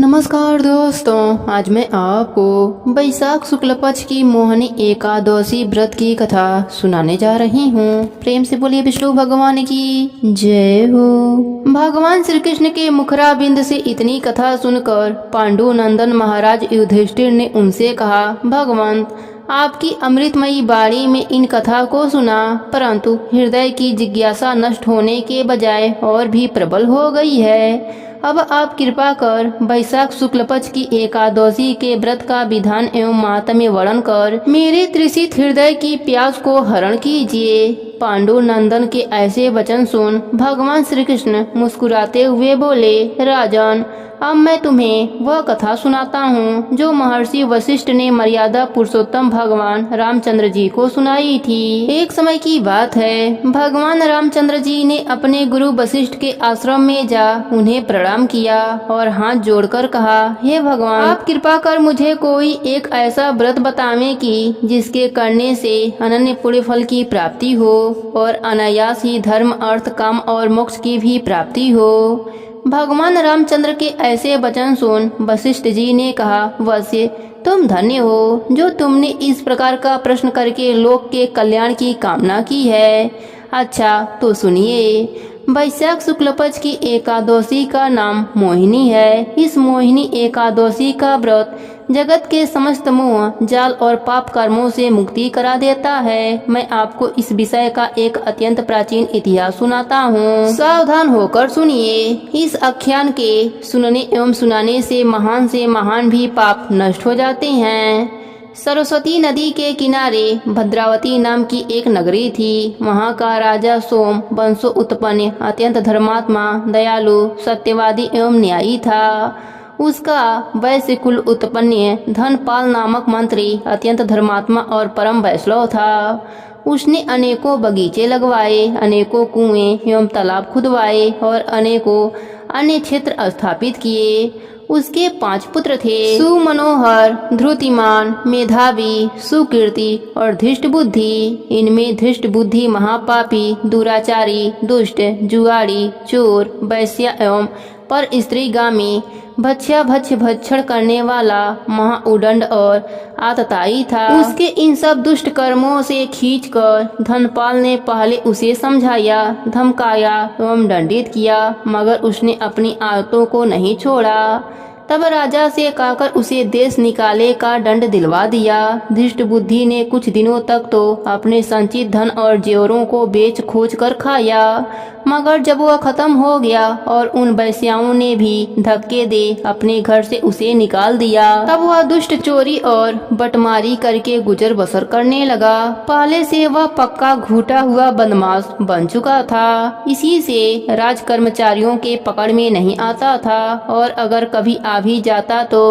नमस्कार दोस्तों, आज मैं आपको बैसाख शुक्ल पक्ष की मोहिनी एकादशी व्रत की कथा सुनाने जा रही हूँ। प्रेम से बोलिए विष्णु भगवान की जय हो। भगवान श्री कृष्ण के मुखरा बिंद से इतनी कथा सुनकर पांडु नंदन महाराज युधिष्ठिर ने उनसे कहा, भगवान आपकी अमृतमयी वाणी में इन कथा को सुना, परंतु हृदय की जिज्ञासा नष्ट होने के बजाय और भी प्रबल हो गई है। अब आप कृपा कर बैसाख शुक्ल पक्ष की एकादशी के व्रत का विधान एवं माहात्म्य वर्णन कर मेरे तृषित हृदय की प्यास को हरण कीजिए। पांडु नंदन के ऐसे वचन सुन भगवान श्री कृष्ण मुस्कुराते हुए बोले, राजन अब मैं तुम्हें वह कथा सुनाता हूँ जो महर्षि वशिष्ठ ने मर्यादा पुरुषोत्तम भगवान रामचंद्र जी को सुनाई थी। एक समय की बात है, भगवान रामचंद्र जी ने अपने गुरु वशिष्ठ के आश्रम में जा उन्हें प्रणाम किया और हाथ जोड़कर कहा, हे भगवान आप कृपा कर मुझे कोई एक ऐसा व्रत बतावें कि जिसके करने से अनन्य पुण्य फल की प्राप्ति हो और अनायास ही धर्म अर्थ काम और मोक्ष की भी प्राप्ति हो। भगवान रामचंद्र के ऐसे वचन सुन वशिष्ठ जी ने कहा, वश्य तुम धन्य हो जो तुमने इस प्रकार का प्रश्न करके लोक के कल्याण की कामना की है। अच्छा तो सुनिए, बैसाख शुक्ल पक्ष की एकादशी का नाम मोहिनी है। इस मोहिनी एकादशी का व्रत जगत के समस्त मोह जाल और पाप कर्मों से मुक्ति करा देता है। मैं आपको इस विषय का एक अत्यंत प्राचीन इतिहास सुनाता हूँ, सावधान होकर सुनिए। इस आख्यान के सुनने एवं सुनाने से महान भी पाप नष्ट हो जाते हैं। सरस्वती नदी के किनारे भद्रावती नाम की एक नगरी थी। वहाँ का राजा सोम वंशो उत्पन्न अत्यंत धर्मात्मा, दयालु, सत्यवादी एवं न्यायी था। उसका वैश्य कुल उत्पन्न धनपाल नामक मंत्री अत्यंत धर्मात्मा और परम वैष्णव था। उसने अनेकों बगीचे लगवाए, अनेकों कुएं एवं तालाब खुदवाए और अनेकों अन्य क्षेत्र स्थापित किए। उसके 5 पुत्र थे, सुमनोहर, धृतिमान, मेधावी, सुकीर्ति और धृष्ट बुद्धि। इनमें धृष्ट बुद्धि महापापी, दुराचारी, दुष्ट, जुआड़ी, चोर, वैश्य एवं पर स्त्रीगामी, भक्षण करने वाला, महाउदंड और आतताई था। उसके इन सब दुष्ट कर्मों से खींचकर धनपाल ने पहले उसे समझाया, धमकाया एवं दंडित किया, मगर उसने अपनी आदतों को नहीं छोड़ा। तब राजा से कहकर उसे देश निकाले का दंड दिलवा दिया। धृष्ट बुद्धि ने कुछ दिनों तक तो अपने संचित धन और जेवरों को बेच खोज कर खाया, मगर जब वह खत्म हो गया और उन वैश्याओं ने भी धक्के दे अपने घर से उसे निकाल दिया, तब वह दुष्ट चोरी और बटमारी करके गुजर बसर करने लगा। पहले से वह पक्का घुटा हुआ बदमाश बन चुका था। इसी से राज कर्मचारियों के पकड़ में नहीं आता था और अगर कभी आ भी जाता तो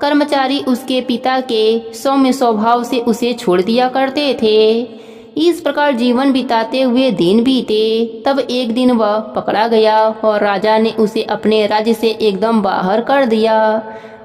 कर्मचारी उसके पिता के सौम्य स्वभाव से उसे छोड़ दिया करते थे। इस प्रकार जीवन बिताते हुए दिन बीते। तब एक दिन वह पकड़ा गया और राजा ने उसे अपने राज्य से एकदम बाहर कर दिया।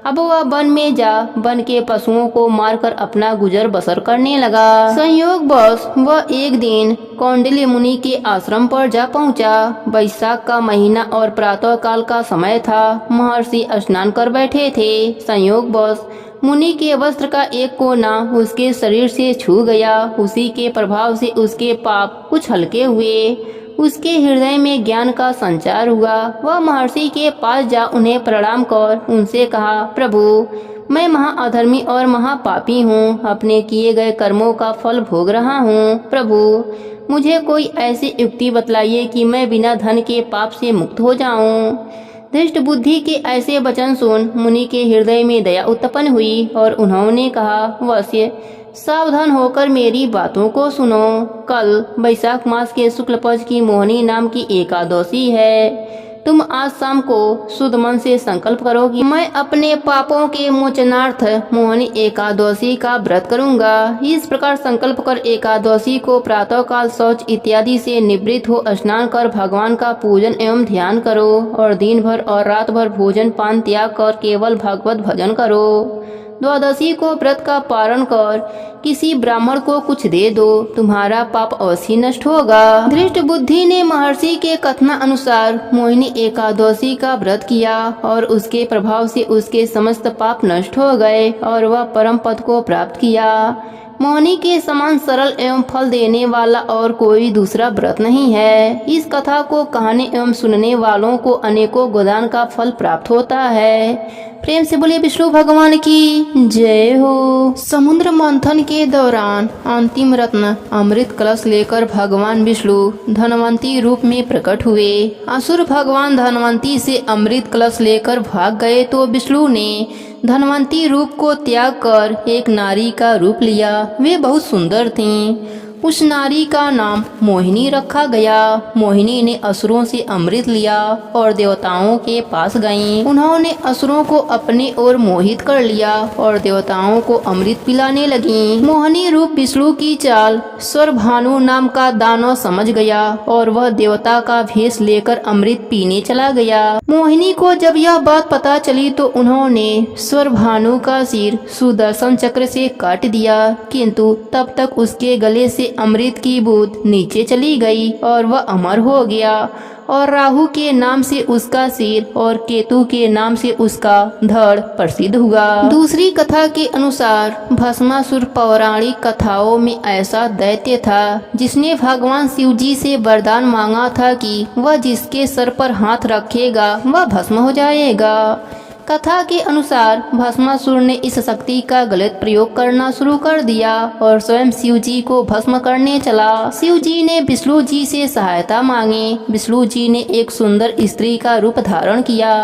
अब वह वन में जा वन के पशुओं को मारकर अपना गुजर बसर करने लगा। संयोगवश वह एक दिन कौंडिल्य मुनि के आश्रम पर जा पहुंचा। बैसाख का महीना और प्रातः काल का समय था। महर्षि स्नान कर बैठे थे। संयोगवश मुनि के वस्त्र का एक कोना उसके शरीर से छू गया। उसी के प्रभाव से उसके पाप कुछ हल्के हुए। उसके हृदय में ज्ञान का संचार हुआ। वह महर्षि के पास जा उन्हें प्रणाम कर उनसे कहा, प्रभु मैं महाअधर्मी और महापापी हूँ। अपने किए गए कर्मों का फल भोग रहा हूँ। प्रभु मुझे कोई ऐसी युक्ति बतलाइए कि मैं बिना धन के पाप से मुक्त हो जाऊँ। धृष्ट बुद्धि के ऐसे वचन सुन मुनि के हृदय में दया उत्पन्न हुई और उन्होंने कहा, वश्य सावधान होकर मेरी बातों को सुनो। कल बैसाख मास के शुक्ल पक्ष की मोहिनी नाम की एकादशी है। तुम आज शाम को शुद्ध मन से संकल्प करो कि मैं अपने पापों के मोचनार्थ मोहिनी एकादशी का व्रत करूंगा। इस प्रकार संकल्प कर एकादशी को प्रातः काल शौच इत्यादि से निवृत्त हो स्नान कर भगवान का पूजन एवं ध्यान करो और दिन भर और रात भर भोजन पान त्याग कर केवल भगवत भजन करो। द्वादशी को व्रत का पारण कर किसी ब्राह्मण को कुछ दे दो, तुम्हारा पाप अवश्य नष्ट होगा। धृष्ट बुद्धि ने महर्षि के कथना अनुसार मोहिनी एकादशी का व्रत किया और उसके प्रभाव से उसके समस्त पाप नष्ट हो गए और वह परम पद को प्राप्त किया। मोहिनी के समान सरल एवं फल देने वाला और कोई दूसरा व्रत नहीं है। इस कथा को कहने एवं सुनने वालों को अनेकों गोदान का फल प्राप्त होता है। प्रेम से बोलिए विष्णु भगवान की जय हो। समुद्र मंथन के दौरान अंतिम रत्न अमृत कलश लेकर भगवान विष्णु धनवंती रूप में प्रकट हुए। असुर भगवान धनवंती से अमृत कलश लेकर भाग गए तो विष्णु ने धनवंती रूप को त्याग कर एक नारी का रूप लिया। वे बहुत सुंदर थीं। उस नारी का नाम मोहिनी रखा गया। मोहिनी ने असुरों से अमृत लिया और देवताओं के पास गईं। उन्होंने असुरों को अपने ओर मोहित कर लिया और देवताओं को अमृत पिलाने लगीं। मोहिनी रूप विष्णु की चाल स्वरभानु नाम का दानव समझ गया और वह देवता का भेष लेकर अमृत पीने चला गया। मोहिनी को जब यह बात पता चली तो उन्होंने स्वरभानु का सिर सुदर्शन चक्र से काट दिया, किंतु तब तक उसके गले से अमृत की बूंद नीचे चली गई और वह अमर हो गया और राहु के नाम से उसका सिर और केतु के नाम से उसका धड़ प्रसिद्ध हुआ। दूसरी कथा के अनुसार भस्मासुर पौराणिक कथाओं में ऐसा दैत्य था जिसने भगवान शिव जी से वरदान मांगा था कि वह जिसके सर पर हाथ रखेगा वह भस्म हो जाएगा। कथा के अनुसार भस्मासुर ने इस शक्ति का गलत प्रयोग करना शुरू कर दिया और स्वयं शिव जी को भस्म करने चला। शिव जी ने विष्णु जी से सहायता मांगी। विष्णु जी ने एक सुंदर स्त्री का रूप धारण किया,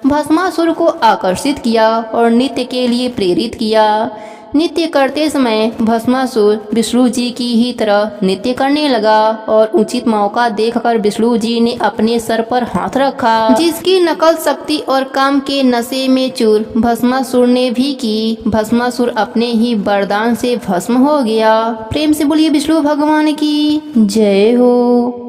भस्मासुर को आकर्षित किया और नृत्य के लिए प्रेरित किया। नृत्य करते समय भस्मासुर विष्णु जी की ही तरह नृत्य करने लगा और उचित मौका देखकर विष्णु जी ने अपने सर पर हाथ रखा, जिसकी नकल शक्ति और काम के नशे में चूर भस्मासुर ने भी की। भस्मासुर अपने ही वरदान से भस्म हो गया। प्रेम से बोलिए विष्णु भगवान की जय हो।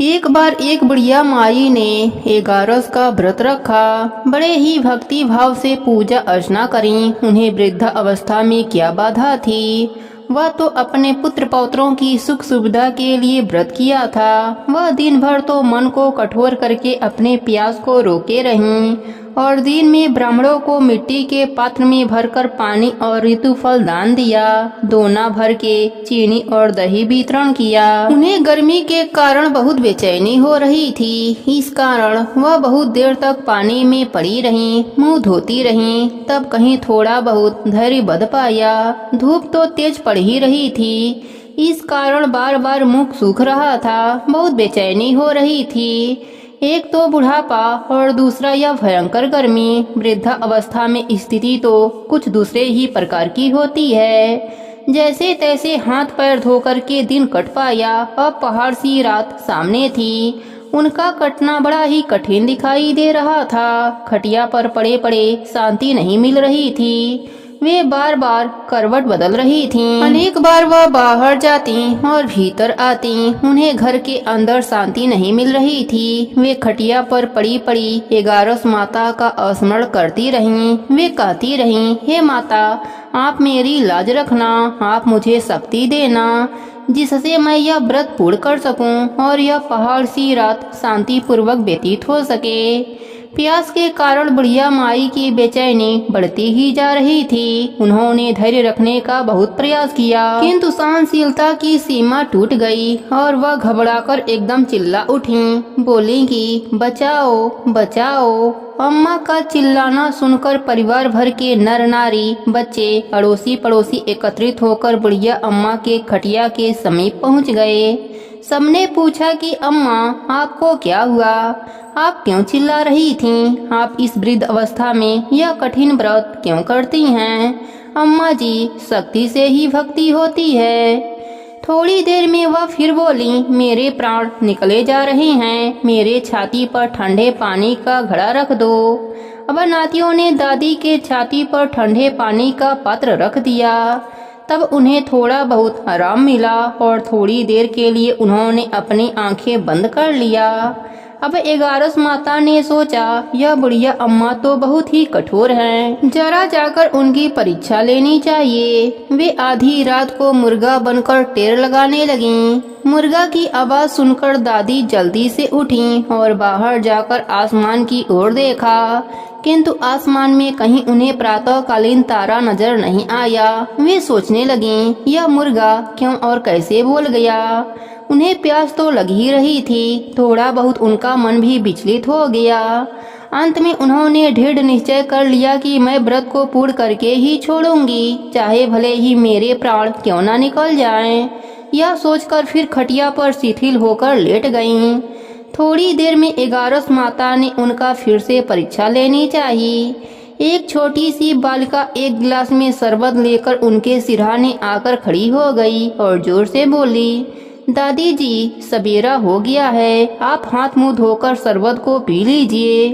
एक बार एक बुढ़िया माई ने 11 का व्रत रखा। बड़े ही भक्ति भाव से पूजा अर्चना करी। उन्हें वृद्ध अवस्था में क्या बाधा थी। वह तो अपने पुत्र पौत्रों की सुख सुविधा के लिए व्रत किया था। वह दिन भर तो मन को कठोर करके अपने प्यास को रोके रहीं और दिन में ब्राह्मणों को मिट्टी के पात्र में भरकर पानी और ऋतुफल दान दिया। दोना भर के चीनी और दही वितरण किया। उन्हें गर्मी के कारण बहुत बेचैनी हो रही थी। इस कारण वह बहुत देर तक पानी में पड़ी रहीं, मुंह धोती रहीं। तब कहीं थोड़ा बहुत धैर्य बंध पाया। धूप तो तेज पड़ ही रही थी, इस कारण बार बार मुख सूख रहा था। बहुत बेचैनी हो रही थी। एक तो बुढ़ापा और दूसरा यह भयंकर गर्मी। वृद्धा अवस्था में स्थिति तो कुछ दूसरे ही प्रकार की होती है। जैसे तैसे हाथ पैर धोकर के दिन कट पाया। अब पहाड़ सी रात सामने थी। उनका कटना बड़ा ही कठिन दिखाई दे रहा था। खटिया पर पड़े पड़े शांति नहीं मिल रही थी। वे बार बार करवट बदल रही थीं। अनेक बार वह बाहर जाती और भीतर आती। उन्हें घर के अंदर शांति नहीं मिल रही थी। वे खटिया पर पड़ी पड़ी 11 माता का स्मरण करती रहीं। वे कहती रहीं, हे माता, आप मेरी लाज रखना, आप मुझे शक्ति देना जिससे मैं यह व्रत पूर्ण कर सकूं और यह पहाड़ सी रात शांति पूर्वक व्यतीत हो सके। प्यास के कारण बुढ़िया माई की बेचैनी बढ़ती ही जा रही थी। उन्होंने धैर्य रखने का बहुत प्रयास किया, किंतु सहनशीलता की सीमा टूट गई और वह घबराकर एकदम चिल्ला उठी। बोली कि बचाओ बचाओ। अम्मा का चिल्लाना सुनकर परिवार भर के नर नारी, बच्चे, अड़ोसी पड़ोसी एकत्रित होकर बुढ़िया अम्मा के खटिया के समीप पहुंच गए। सबने पूछा कि अम्मा, आपको क्या हुआ? आप क्यों चिल्ला रही थीं? आप इस वृद्ध अवस्था में यह कठिन व्रत क्यों करती हैं? अम्मा जी, शक्ति से ही भक्ति होती है। थोड़ी देर में वह फिर बोली, मेरे प्राण निकले जा रहे हैं, मेरे छाती पर ठंडे पानी का घड़ा रख दो। अब नातियों ने दादी के छाती पर ठंडे पानी का पात्र रख दिया। तब उन्हें थोड़ा बहुत आराम मिला और थोड़ी देर के लिए उन्होंने अपनी आंखें बंद कर लिया। अब 11 माता ने सोचा यह बुढ़िया अम्मा तो बहुत ही कठोर हैं, जरा जाकर उनकी परीक्षा लेनी चाहिए। वे आधी रात को मुर्गा बनकर टेर लगाने लगीं। मुर्गा की आवाज सुनकर दादी जल्दी से उठी और बाहर जाकर आसमान की ओर देखा, किंतु आसमान में कहीं उन्हें प्रातःकालीन तारा नजर नहीं आया। वे सोचने लगीं, यह मुर्गा क्यों और कैसे बोल गया। उन्हें प्यास तो लग ही रही थी, थोड़ा बहुत उनका मन भी विचलित हो गया। अंत में उन्होंने दृढ़ निश्चय कर लिया कि मैं व्रत को पूर्ण करके ही छोड़ूंगी, चाहे भले ही मेरे प्राण क्यों ना निकल जाएं। यह सोचकर फिर खटिया पर शिथिल होकर लेट गईं। थोड़ी देर में 11 माता ने उनका फिर से परीक्षा लेनी चाहिए। एक छोटी सी बालिका एक गिलास में शरबत लेकर उनके सिरहाने आकर खड़ी हो गई और जोर से बोली, दादी जी सवेरा हो गया है, आप हाथ मुंह धोकर शरबत को पी लीजिए।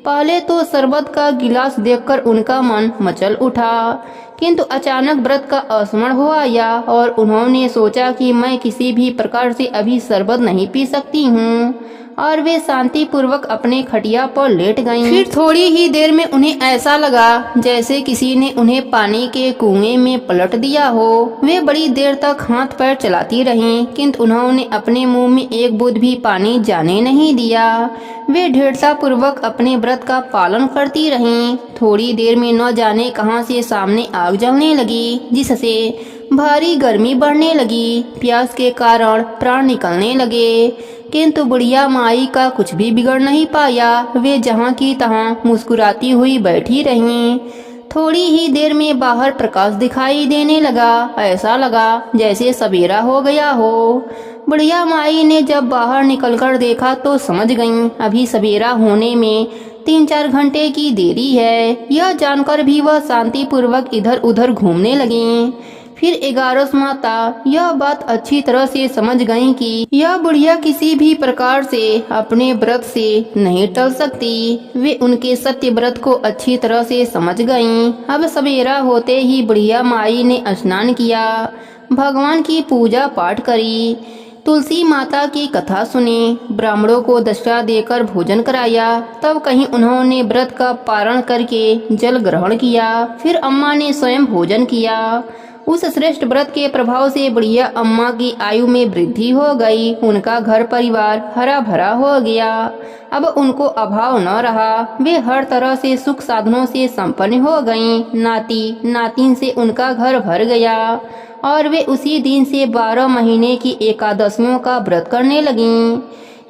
पहले तो शरबत का गिलास देखकर उनका मन मचल उठा, किंतु अचानक व्रत का स्मरण हो आया और उन्होंने सोचा कि मैं किसी भी प्रकार से अभी शरबत नहीं पी सकती हूँ, और वे शांति पूर्वक अपने खटिया पर लेट गईं। फिर थोड़ी ही देर में उन्हें ऐसा लगा जैसे किसी ने उन्हें पानी के कुएं में पलट दिया हो। वे बड़ी देर तक हाथ पैर चलाती रहीं, किंतु उन्होंने अपने मुंह में एक बूंद भी पानी जाने नहीं दिया। वे दृढ़ता पूर्वक अपने व्रत का पालन करती रहीं। थोड़ी देर में न जाने कहां से सामने आग जलने लगी, जिससे भारी गर्मी बढ़ने लगी। प्यास के कारण प्राण निकलने लगे, किंतु बुढ़िया माई का कुछ भी बिगड़ नहीं पाया। वे जहाँ की तहाँ मुस्कुराती हुई बैठी रहीं। थोड़ी ही देर में बाहर प्रकाश दिखाई देने लगा, ऐसा लगा जैसे सवेरा हो गया हो। बुढ़िया माई ने जब बाहर निकलकर देखा तो समझ गईं अभी सवेरा होने में 3-4 घंटे की देरी है। यह जानकर भी वह शांति पूर्वक इधर उधर घूमने लगीं। फिर 11 माता यह बात अच्छी तरह से समझ गईं कि यह बुढ़िया किसी भी प्रकार से अपने व्रत से नहीं टल सकती। वे उनके सत्य व्रत को अच्छी तरह से समझ गईं। अब सवेरा होते ही बुढ़िया माई ने स्नान किया, भगवान की पूजा पाठ करी, तुलसी माता की कथा सुनी, ब्राह्मणों को दक्षिणा देकर भोजन कराया। तब कहीं उन्होंने व्रत का पारण करके जल ग्रहण किया। फिर अम्मा ने स्वयं भोजन किया। उस श्रेष्ठ व्रत के प्रभाव से बुढ़िया अम्मा की आयु में वृद्धि हो गई। उनका घर परिवार हरा भरा हो गया। अब उनको अभाव न रहा। वे हर तरह से सुख साधनों से संपन्न हो गईं। नाती नातिन से उनका घर भर गया और वे उसी दिन से 12 महीने की एकादशियों का व्रत करने लगीं।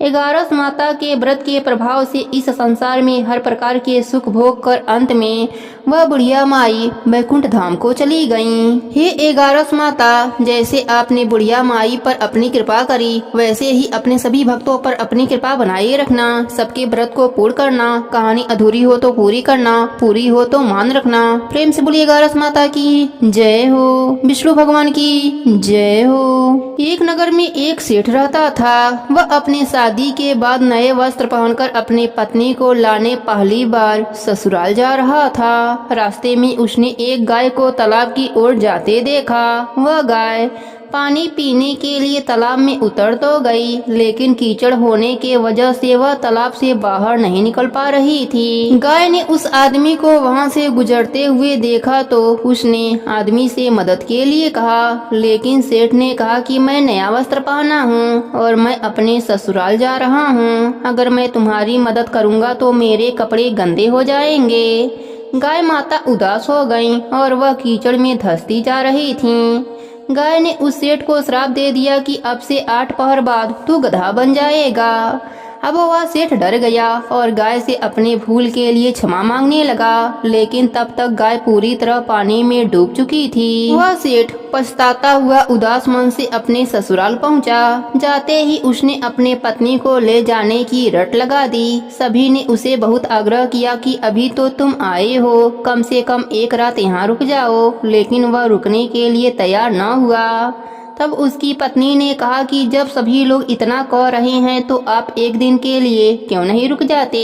11 माता के व्रत के प्रभाव से इस संसार में हर प्रकार के सुख भोग कर अंत में वह बुढ़िया माई वैकुंठ धाम को चली गईं। हे 11 माता, जैसे आपने बुढ़िया माई पर अपनी कृपा करी, वैसे ही अपने सभी भक्तों पर अपनी कृपा बनाए रखना। सबके व्रत को पूर्ण करना। कहानी अधूरी हो तो पूरी करना, पूरी हो तो मान रखना। प्रेम से बोलिए 11 माता की जय हो। विष्णु भगवान की जय हो। एक नगर में एक सेठ रहता था। वह अपने शादी के बाद नए वस्त्र पहनकर अपनी पत्नी को लाने पहली बार ससुराल जा रहा था। रास्ते में उसने एक गाय को तालाब की ओर जाते देखा। वह गाय पानी पीने के लिए तालाब में उतर तो गई, लेकिन कीचड़ होने के वजह से वह तालाब से बाहर नहीं निकल पा रही थी। गाय ने उस आदमी को वहां से गुजरते हुए देखा तो उसने आदमी से मदद के लिए कहा, लेकिन सेठ ने कहा कि मैं नया वस्त्र पहना हूँ और मैं अपने ससुराल जा रहा हूँ। अगर मैं तुम्हारी मदद करूँगा तो मेरे कपड़े गंदे हो जाएंगे। गाय माता उदास हो गईं और वह कीचड़ में धंसती जा रही थीं। गाय ने उस सेठ को श्राप दे दिया कि अब से 8 पहर बाद तू गधा बन जाएगा। अब वह सेठ डर गया और गाय से अपने भूल के लिए क्षमा मांगने लगा, लेकिन तब तक गाय पूरी तरह पानी में डूब चुकी थी। वह सेठ पछताता हुआ उदास मन से अपने ससुराल पहुंचा। जाते ही उसने अपने पत्नी को ले जाने की रट लगा दी। सभी ने उसे बहुत आग्रह किया कि अभी तो तुम आए हो, कम से कम एक रात यहाँ रुक जाओ, लेकिन वह रुकने के लिए तैयार न हुआ। तब उसकी पत्नी ने कहा कि जब सभी लोग इतना कह रहे हैं तो आप एक दिन के लिए क्यों नहीं रुक जाते।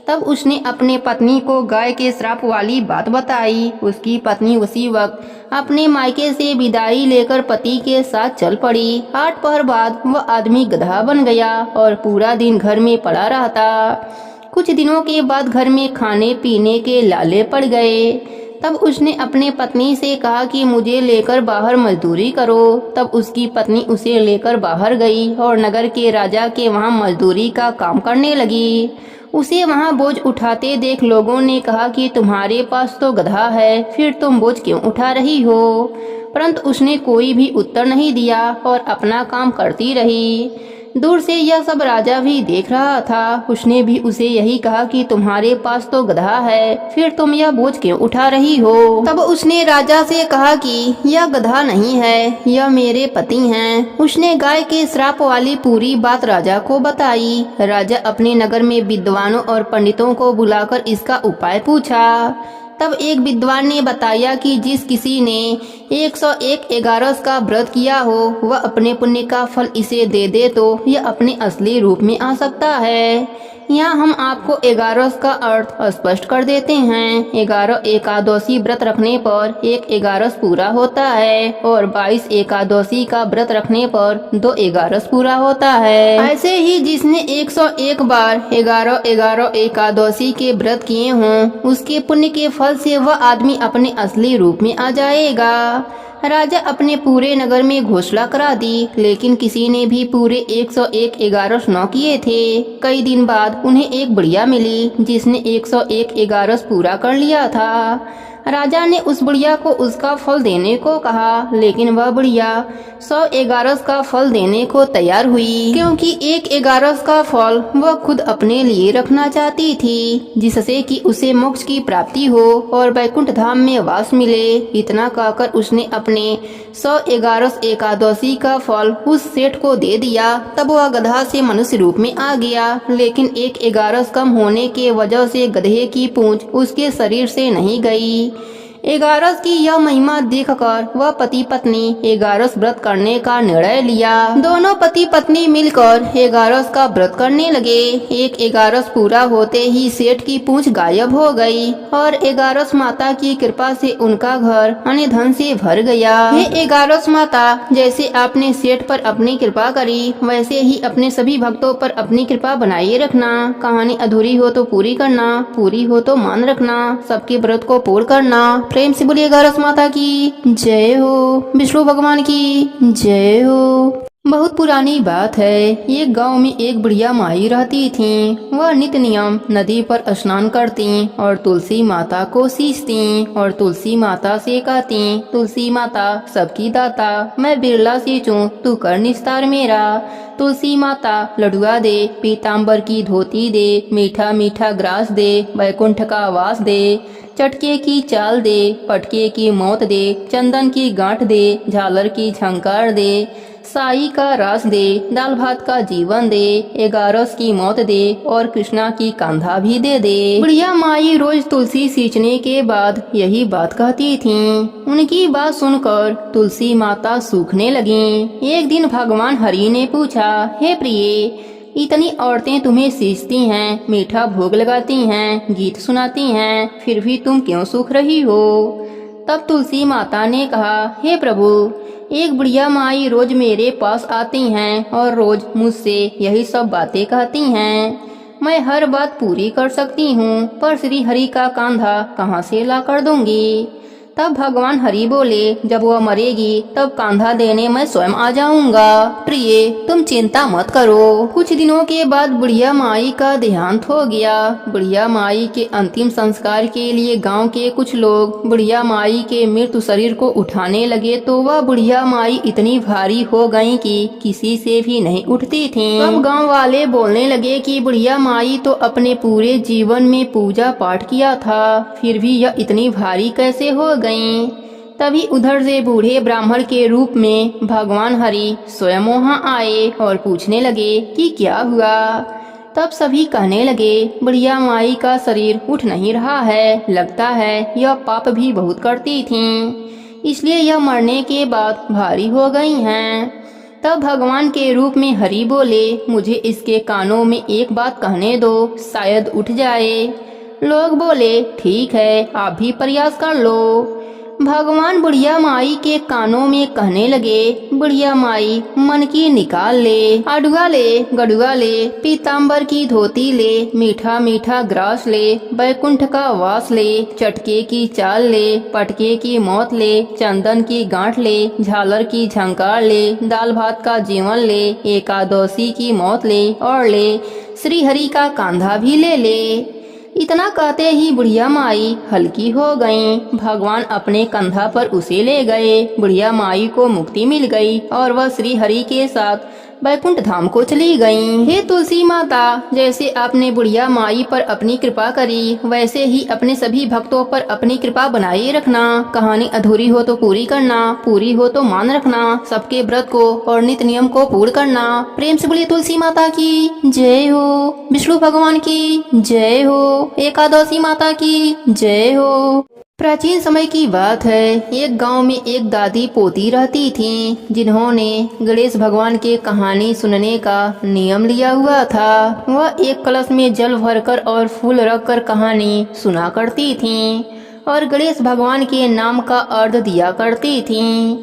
तब उसने अपने पत्नी को गाय के श्राप वाली बात बताई। उसकी पत्नी उसी वक्त अपने मायके से विदाई लेकर पति के साथ चल पड़ी। 8 पहर बाद वह आदमी गधा बन गया और पूरा दिन घर में पड़ा रहता। कुछ दिनों के बाद घर में खाने पीने के लाले पड़ गए। तब उसने अपने पत्नी से कहा कि मुझे लेकर बाहर मजदूरी करो। तब उसकी पत्नी उसे लेकर बाहर गई और नगर के राजा के वहां मजदूरी का काम करने लगी। उसे वहां बोझ उठाते देख लोगों ने कहा कि तुम्हारे पास तो गधा है, फिर तुम बोझ क्यों उठा रही हो? परंतु उसने कोई भी उत्तर नहीं दिया और अपना काम करती रही। दूर से यह सब राजा भी देख रहा था। उसने भी उसे यही कहा कि तुम्हारे पास तो गधा है, फिर तुम यह बोझ क्यों उठा रही हो? तब उसने राजा से कहा कि यह गधा नहीं है, यह मेरे पति हैं। उसने गाय के श्राप वाली पूरी बात राजा को बताई। राजा अपने नगर में विद्वानों और पंडितों को बुलाकर इसका उपाय पूछा। तब एक विद्वान ने बताया कि जिस किसी ने 101 एगारस का व्रत किया हो वह अपने पुण्य का फल इसे दे दे तो यह अपने असली रूप में आ सकता है। यहाँ हम आपको एगारस का अर्थ स्पष्ट कर देते हैं। 11 एकादशी व्रत रखने पर 1 एगारस पूरा होता है और 22 एकादशी का व्रत रखने पर 2 एगारस पूरा होता है। ऐसे ही जिसने 101 बार 11 एकादशी के व्रत किए हों उसके पुण्य के फल से वह आदमी अपने असली रूप में आ जाएगा। राजा अपने पूरे नगर में घोषणा करा दी, लेकिन किसी ने भी पूरे 101 एगारस न किए थे। कई दिन बाद उन्हें एक बुढ़िया मिली जिसने 101 एगारस पूरा कर लिया था। राजा ने उस बुढ़िया को उसका फल देने को कहा, लेकिन वह बुढ़िया 100 एगारस का फल देने को तैयार हुई, क्योंकि 1 एगारस का फल वह खुद अपने लिए रखना चाहती थी, जिससे कि उसे मोक्ष की प्राप्ति हो और वैकुंठ धाम में वास मिले। इतना कहकर उसने अपने 100 एगारस एकादशी का फल उस सेठ को दे दिया। तब वह गधा से मनुष्य रूप में आ गया, लेकिन 1 एगारस कम होने के वजह से गधे की पूंछ उसके शरीर से नहीं गई। एगारस की यह महिमा देखकर वह पति पत्नी एगारस व्रत करने का निर्णय लिया। दोनों पति पत्नी मिलकर एगारस का व्रत करने लगे। 1 एगारस पूरा होते ही सेठ की पूंछ गायब हो गई और एगारस माता की कृपा से उनका घर अन्य धन से भर गया। हे एगारस माता, जैसे आपने सेठ पर अपनी कृपा करी वैसे ही अपने सभी भक्तों पर अपनी कृपा बनाए रखना। कहानी अधूरी हो तो पूरी करना, पूरी हो तो मान रखना। सबके व्रत को पूर्ण करना। प्रेम से बोलिए एगारस माता की जय हो, विष्णु भगवान की जय हो। बहुत पुरानी बात है। एक गांव में एक बुढ़िया माई रहती थीं। वह नित्य नियम नदी पर स्नान करती और तुलसी माता को सींचती और तुलसी माता से कहती, तुलसी माता सबकी दाता, मैं बिरला सी चूं, तू कर निस्तार मेरा। तुलसी माता लडुआ दे, पीताम्बर की धोती दे, मीठा मीठा ग्रास दे, वैकुंठ का वास दे, चटके की चाल दे, पटके की मौत दे, चंदन की गांठ दे, झालर की झंकार दे, साई का रास दे, दाल भात का जीवन दे, एगारस की मौत दे और कृष्णा की कांधा भी दे दे। बुढ़िया माई रोज तुलसी सींचने के बाद यही बात कहती थीं। उनकी बात सुनकर तुलसी माता सूखने लगीं। एक दिन भगवान हरि ने पूछा, हे प्रिय, इतनी औरतें तुम्हें सींचती हैं, मीठा भोग लगाती हैं, गीत सुनाती हैं, फिर भी तुम क्यों सूख रही हो? तब तुलसी माता ने कहा, हे प्रभु, एक बुढ़िया माई रोज मेरे पास आती हैं और रोज मुझसे यही सब बातें कहती हैं। मैं हर बात पूरी कर सकती हूँ, पर श्री हरि का कांधा कहाँ से ला कर दूंगी? तब भगवान हरि बोले, जब वह मरेगी तब कांधा देने मैं स्वयं आ जाऊंगा। प्रिय, तुम चिंता मत करो। कुछ दिनों के बाद बुढ़िया माई का देहांत हो गया। बुढ़िया माई के अंतिम संस्कार के लिए गांव के कुछ लोग बुढ़िया माई के मृत शरीर को उठाने लगे तो वह बुढ़िया माई इतनी भारी हो गई कि किसी से भी नहीं उठती थीं। अब गांव वाले बोलने लगे कि बुढ़िया माई तो अपने पूरे जीवन में पूजा पाठ किया था, फिर भी यह इतनी भारी कैसे हो गईं। तभी उधर से बूढ़े ब्राह्मण के रूप में भगवान हरि स्वयं वहां आए और पूछने लगे कि क्या हुआ। तब सभी कहने लगे, बुढ़िया माई का शरीर उठ नहीं रहा है, लगता है यह पाप भी बहुत करती थीं, इसलिए यह मरने के बाद भारी हो गई हैं। तब भगवान के रूप में हरि बोले, मुझे इसके कानों में एक बात कहने दो, शायद उठ जाए। लोग बोले, ठीक है, आप भी प्रयास कर लो। भगवान बुढ़िया माई के कानों में कहने लगे, बुढ़िया माई, मन की निकाल ले, अडुआ ले, गडुआ ले, पीताम्बर की धोती ले, मीठा मीठा ग्रास ले, बैकुंठ का वास ले, चटके की चाल ले, पटके की मौत ले, चंदन की गांठ ले, झालर की झंकार ले, दाल भात का जीवन ले, एकादशी की मौत ले, और ले श्री हरि का कांधा भी ले। इतना कहते ही बुढ़िया माई हल्की हो गईं। भगवान अपने कंधा पर उसे ले गए। बुढ़िया माई को मुक्ति मिल गई और वह श्री हरि के साथ बैकुंठ धाम को चली गईं। हे तुलसी माता, जैसे आपने बुढ़िया माई पर अपनी कृपा करी, वैसे ही अपने सभी भक्तों पर अपनी कृपा बनाए रखना। कहानी अधूरी हो तो पूरी करना, पूरी हो तो मान रखना। सबके व्रत को और नित्य नियम को पूर्ण करना। प्रेम से बोलिए तुलसी माता की जय हो, विष्णु भगवान की जय हो, एकादशी माता की जय हो। प्राचीन समय की बात है। एक गांव में एक दादी पोती रहती थीं, जिन्होंने गणेश भगवान के कहानी सुनने का नियम लिया हुआ था। वह एक कलश में जल भरकर और फूल रखकर कहानी सुना करती थीं और गणेश भगवान के नाम का अर्घ दिया करती थीं।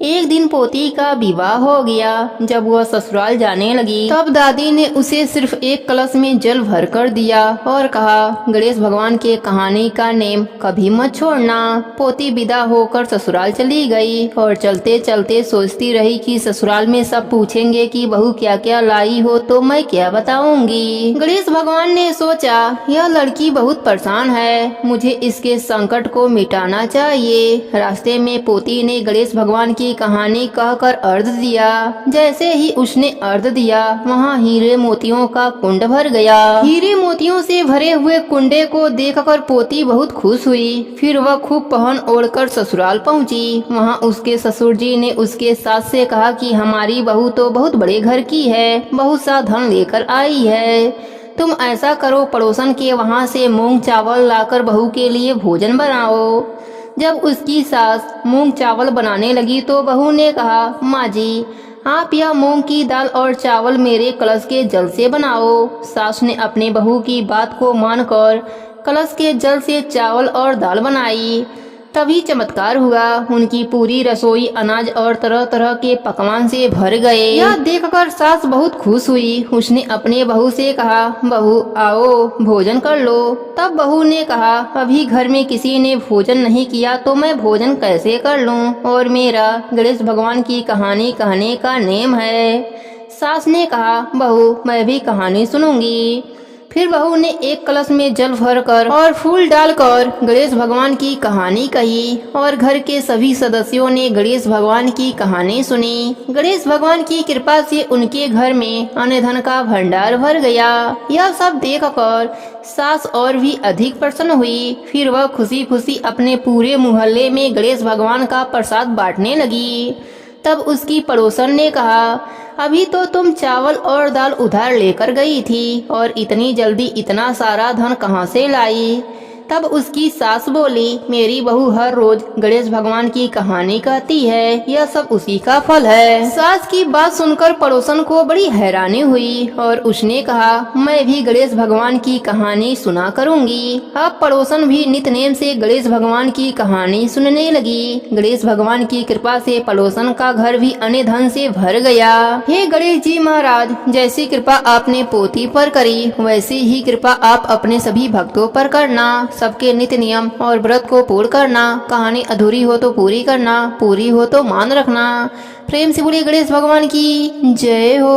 एक दिन पोती का विवाह हो गया। जब वह ससुराल जाने लगी, तब दादी ने उसे सिर्फ एक कलश में जल भर कर दिया और कहा, गणेश भगवान के कहानी का नेम कभी मत छोड़ना। पोती विदा होकर ससुराल चली गई और चलते चलते सोचती रही कि ससुराल में सब पूछेंगे कि बहू क्या क्या लाई हो तो मैं क्या बताऊंगी। गणेश भगवान ने सोचा, यह लड़की बहुत परेशान है, मुझे इसके संकट को मिटाना चाहिए। रास्ते में पोती ने गणेश भगवान की कहानी कहकर अर्घ दिया। जैसे ही उसने अर्घ दिया, वहाँ हीरे मोतियों का कुंड भर गया। हीरे मोतियों से भरे हुए कुंडे को देखकर पोती बहुत खुश हुई। फिर वह खूब पहन ओढ़कर ससुराल पहुँची। वहाँ उसके ससुर जी ने उसके सास से कहा कि हमारी बहू तो बहुत बड़े घर की है, बहुत सा धन लेकर आई है। तुम ऐसा करो, पड़ोसन के वहाँ से मूंग चावल लाकर बहू के लिए भोजन बनाओ। जब उसकी सास मूंग चावल बनाने लगी तो बहू ने कहा, माँ जी, आप यह मूंग की दाल और चावल मेरे कलश के जल से बनाओ। सास ने अपने बहू की बात को मानकर कलश के जल से चावल और दाल बनाई। तभी चमत्कार हुआ, उनकी पूरी रसोई अनाज और तरह तरह के पकवान से भर गए। यह देखकर सास बहुत खुश हुई। उसने अपने बहू से कहा, बहू आओ भोजन कर लो। तब बहू ने कहा, अभी घर में किसी ने भोजन नहीं किया तो मैं भोजन कैसे कर लूं, और मेरा गणेश भगवान की कहानी कहने का नेम है। सास ने कहा, बहू मैं भी कहानी सुनूंगी। फिर बहू ने एक कलश में जल भरकर और फूल डालकर गणेश भगवान की कहानी कही और घर के सभी सदस्यों ने गणेश भगवान की कहानी सुनी। गणेश भगवान की कृपा से उनके घर में अन्न धन का भंडार भर गया। यह सब देखकर सास और भी अधिक प्रसन्न हुई। फिर वह खुशी खुशी अपने पूरे मोहल्ले में गणेश भगवान का प्रसाद बांटने लगी। तब उसकी पड़ोसन ने कहा, अभी तो तुम चावल और दाल उधार लेकर गई थी और इतनी जल्दी इतना सारा धन कहाँ से लाई। तब उसकी सास बोली, मेरी बहू हर रोज गणेश भगवान की कहानी कहती है, यह सब उसी का फल है। सास की बात सुनकर पड़ोसन को बड़ी हैरानी हुई और उसने कहा, मैं भी गणेश भगवान की कहानी सुना करूंगी। अब पड़ोसन भी नित नेम से गणेश भगवान की कहानी सुनने लगी। गणेश भगवान की कृपा से पड़ोसन का घर भी अन्न धन से भर गया। हे गणेश जी महाराज, जैसी कृपा आपने पोती पर करी, वैसी ही कृपा आप अपने सभी भक्तों पर करना। सबके नित्य नियम और व्रत को पूर्ण करना। कहानी अधूरी हो तो पूरी करना, पूरी हो तो मान रखना। प्रेम से बोलिए गणेश भगवान की जय हो।